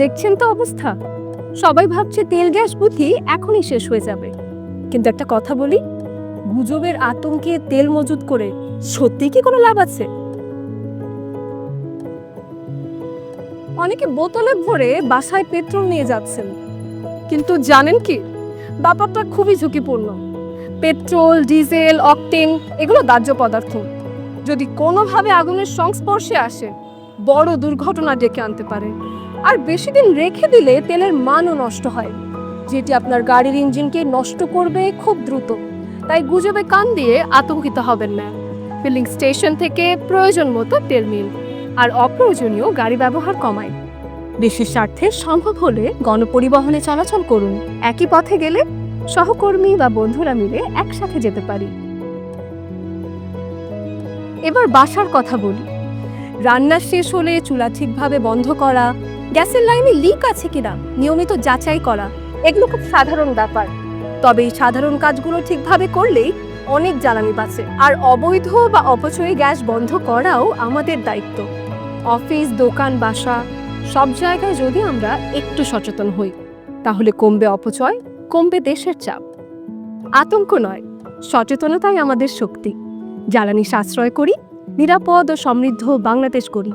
দেখছেন তো অবস্থা, সবাই ভাবছে তেল গ্যাস বুদ্ধি এখনই শেষ হয়ে যাবে। কিন্তু একটা কথা বলি, গুজবের আতঙ্কে তেল মজুত করে সত্যি কি কোনো লাভ আছে? অনেকে বোতলে ভরে বাসায় পেট্রোল নিয়ে যাচ্ছেন, কিন্তু জানেন কি, ব্যাপারটা খুবই ঝুঁকিপূর্ণ। পেট্রোল, ডিজেল, অকটেন এগুলো দাহ্য পদার্থ। যদি কোনোভাবে আগুনের সংস্পর্শে আসে, বড় দুর্ঘটনা ডেকে আনতে পারে। আর বেশি দিন রেখে দিলে তেলের মানও নষ্ট হয়, যেটি আপনার গাড়ির ইঞ্জিনকে নষ্ট করবে খুব দ্রুত। তাই গুজবে কান দিয়ে আতঙ্কিত হবেন না। ফিলিং স্টেশন থেকে প্রয়োজন মতো তেল নিন, আর অপ্রয়োজনীয় গাড়ি ব্যবহার কমায়। দেশের স্বার্থে সম্ভব হলে গণপরিবহনে চলাচল করুন। একই পথে গেলে সহকর্মী বা বন্ধুরা মিলে একসাথে যেতে পারি। এবার বাসার কথা বলি। রান্না শেষ হলে চুলা ঠিকভাবে বন্ধ করা, গ্যাসের লাইনে লিক আছে কিনা নিয়মিত যাচাই করা, এগুলো খুব সাধারণ ব্যাপার। তবে এই সাধারণ কাজগুলো ঠিকভাবে করলেই অনেক জ্বালানি বাঁচে। আর অবৈধ বা অপচয়ী গ্যাস বন্ধ করাও আমাদের দায়িত্ব। অফিস, দোকান, বাসা সব জায়গায় যদি আমরা একটু সচেতন হই, তাহলে কমবে অপচয়, কমবে দেশের চাপ। আতঙ্ক নয়, সচেতনতাই আমাদের শক্তি। জ্বালানি সাশ্রয় করি, নিরাপদ ও সমৃদ্ধ বাংলাদেশ গড়ি।